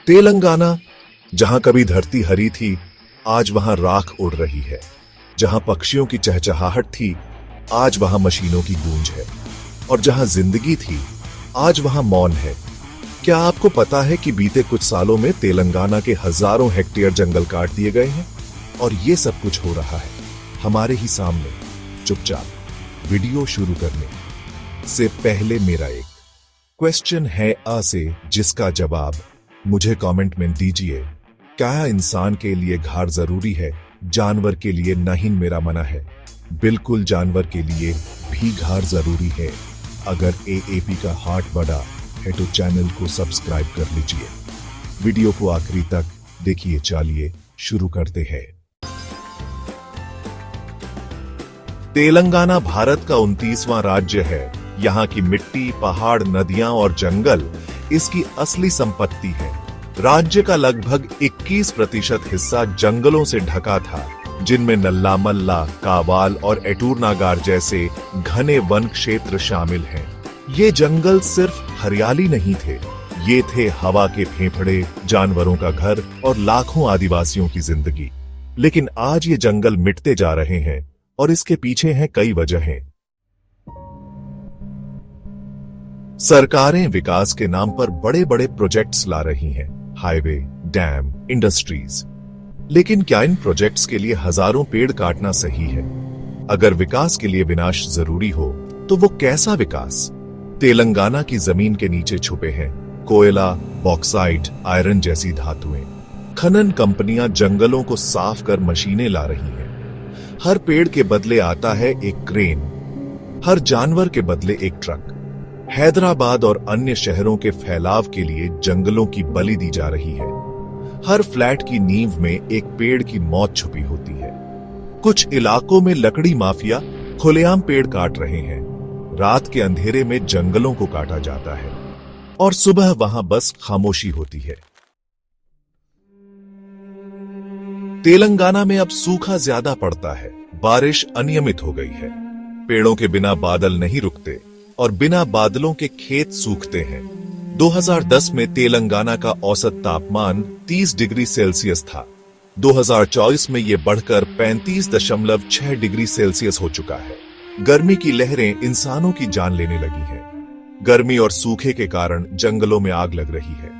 तेलंगाना, जहां कभी धरती हरी थी, आज वहां राख उड़ रही है। जहां पक्षियों की चहचहाहट थी, आज वहां मशीनों की गूंज है। और जहां जिंदगी थी, आज वहां मौन है। क्या आपको पता है कि बीते कुछ सालों में तेलंगाना के हजारों हेक्टेयर जंगल काट दिए गए हैं? और ये सब कुछ हो रहा है हमारे ही सामने, चुपचाप। वीडियो शुरू करने से पहले मेरा एक क्वेश्चन है से, जिसका जवाब मुझे कमेंट में दीजिए। क्या इंसान के लिए घर जरूरी है, जानवर के लिए नहीं? मेरा मना है बिल्कुल, जानवर के लिए भी घर जरूरी है। अगर एएपी का हार्ट बड़ा है तो चैनल को सब्सक्राइब कर लीजिए। वीडियो को आखिरी तक देखिए। चलिए शुरू करते हैं। तेलंगाना भारत का 29वां राज्य है। यहाँ की मिट्टी, पहाड़, नदियां और जंगल इसकी असली संपत्ति है। राज्य का लगभग 21% हिस्सा जंगलों से ढका था, जिनमें नल्ला मल्ला, कावाल और एटूर नागार जैसे घने वन क्षेत्र शामिल हैं। ये जंगल सिर्फ हरियाली नहीं थे, ये थे हवा के फेफड़े, जानवरों का घर और लाखों आदिवासियों की जिंदगी। लेकिन आज ये जंगल मिटते जा रहे हैं और इसके पीछे हैं कई वजहें। सरकारें विकास के नाम पर बड़े बड़े प्रोजेक्ट्स ला रही हैं, हाईवे, डैम, इंडस्ट्रीज। लेकिन क्या इन प्रोजेक्ट्स के लिए हजारों पेड़ काटना सही है? अगर विकास के लिए विनाश जरूरी हो तो वो कैसा विकास? तेलंगाना की जमीन के नीचे छुपे हैं कोयला, बॉक्साइट, आयरन जैसी धातुएं। खनन कंपनियां जंगलों को साफ कर मशीनें ला रही हैं। हर पेड़ के बदले आता है एक क्रेन, हर जानवर के बदले एक ट्रक। हैदराबाद और अन्य शहरों के फैलाव के लिए जंगलों की बलि दी जा रही है। हर फ्लैट की नींव में एक पेड़ की मौत छुपी होती है। कुछ इलाकों में लकड़ी माफिया खुलेआम पेड़ काट रहे हैं। रात के अंधेरे में जंगलों को काटा जाता है और सुबह वहां बस खामोशी होती है। तेलंगाना में अब सूखा ज्यादा पड़ता है, बारिश अनियमित हो गई है। पेड़ों के बिना बादल नहीं रुकते और बिना बादलों के खेत सूखते हैं। 2010 में तेलंगाना का औसत तापमान 30 डिग्री सेल्सियस था। 2024 में यह बढ़कर 35.6 डिग्री सेल्सियस हो चुका है। गर्मी की लहरें इंसानों की जान लेने लगी हैं। गर्मी और सूखे के कारण जंगलों में आग लग रही है।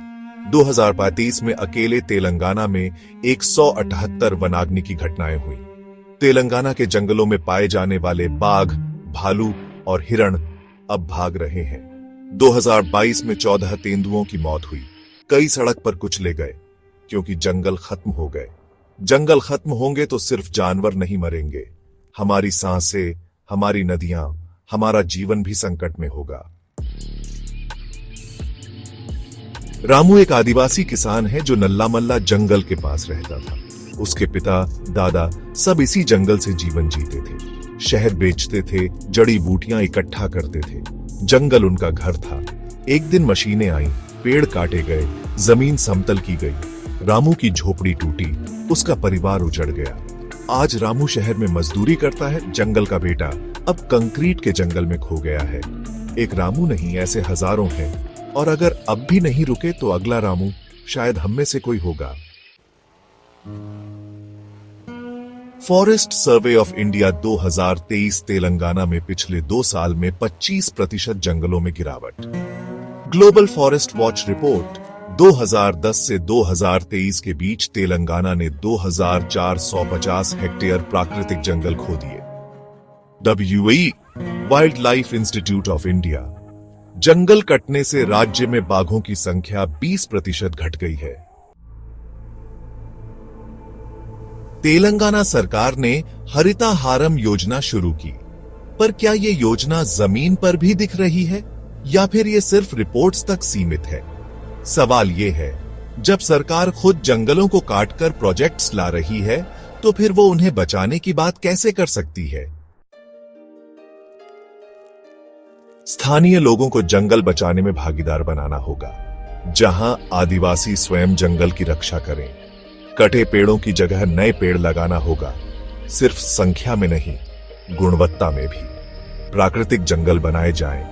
2035 में अकेले तेलंगाना में 178 वनाग्नि की घटनाएं हुई। तेलंगाना के जंगलों में पाए जाने वाले बाघ, भालू और हिरण अब भाग रहे हैं। 2022 में 14 तेंदुओं की मौत हुई। कई सड़क पर कुचले गए क्योंकि जंगल खत्म हो गए। जंगल खत्म होंगे तो सिर्फ जानवर नहीं मरेंगे, हमारी सांसें, हमारी नदियां, हमारा जीवन भी संकट में होगा। रामू एक आदिवासी किसान है जो नल्ला मल्ला जंगल के पास रहता था। उसके पिता, दादा सब इसी जंगल से जीवन जीते थे। शहद बेचते थे, जड़ी बूटियां इकट्ठा करते थे। जंगल उनका घर था। एक दिन मशीनें आईं, पेड़ काटे गए, जमीन समतल की गई। रामू की झोपड़ी टूटी, उसका परिवार उजड़ गया। आज रामू शहर में मजदूरी करता है। जंगल का बेटा अब कंक्रीट के जंगल में खो गया है। एक रामू नहीं, ऐसे हजारों हैं। और अगर अब भी नहीं रुके तो अगला रामू शायद हम में से कोई होगा। Forest survey of India 2023 Telangana में पिछले 2 साल में 25% जंगलों में गिरावट। ग्लोबल फॉरेस्ट वॉच रिपोर्ट 2010 से 2023 के बीच तेलंगाना ने 2450 हेक्टेयर प्राकृतिक जंगल खो दिए। WE Wildlife Institute of India, जंगल कटने से राज्य में बाघों की संख्या 20% घट गई है। तेलंगाना सरकार ने हरिताहारम योजना शुरू की, पर क्या ये योजना जमीन पर भी दिख रही है या फिर ये सिर्फ रिपोर्ट्स तक सीमित है? सवाल ये है, जब सरकार खुद जंगलों को काटकर प्रोजेक्ट्स ला रही है, तो फिर वो उन्हें बचाने की बात कैसे कर सकती है? स्थानीय लोगों को जंगल बचाने में भागीदार बनाना होगा, जहां आदिवासी स्वयं जंगल की रक्षा करें। कटे पेड़ों की जगह नए पेड़ लगाना होगा, सिर्फ संख्या में नहीं, गुणवत्ता में भी। प्राकृतिक जंगल बनाए जाएं,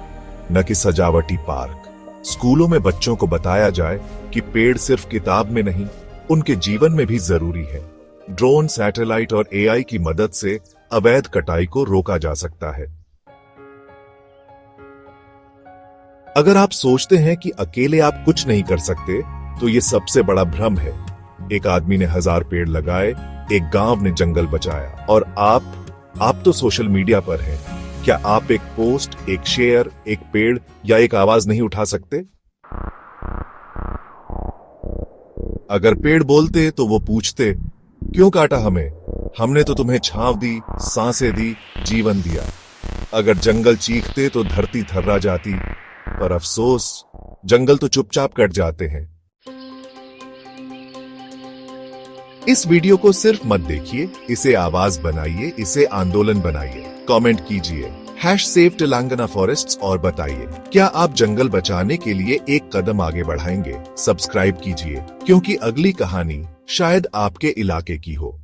न कि सजावटी पार्क। स्कूलों में बच्चों को बताया जाए कि पेड़ सिर्फ किताब में नहीं, उनके जीवन में भी जरूरी है। ड्रोन, सैटेलाइट और एआई की मदद से अवैध कटाई को रोका जा सकता है। अगर आप सोचते हैं कि अकेले आप कुछ नहीं कर सकते, तो ये सबसे बड़ा भ्रम है। एक आदमी ने 1000 पेड़ लगाए, एक गांव ने जंगल बचाया, और आप तो सोशल मीडिया पर हैं। क्या आप एक पोस्ट, एक शेयर, एक पेड़ या एक आवाज नहीं उठा सकते? अगर पेड़ बोलते तो वो पूछते, क्यों काटा हमें? हमने तो तुम्हें छांव दी, सांसें दी, जीवन दिया। अगर जंगल चीखते तो धरती थर्रा जाती, पर अफसोस जंगल तो चुपचाप कट जाते हैं। इस वीडियो को सिर्फ मत देखिए, इसे आवाज बनाइए, इसे आंदोलन बनाइए। कमेंट कीजिए #Save तेलंगाना फॉरेस्ट्स और बताइए, क्या आप जंगल बचाने के लिए एक कदम आगे बढ़ाएंगे? सब्सक्राइब कीजिए, क्योंकि अगली कहानी शायद आपके इलाके की हो।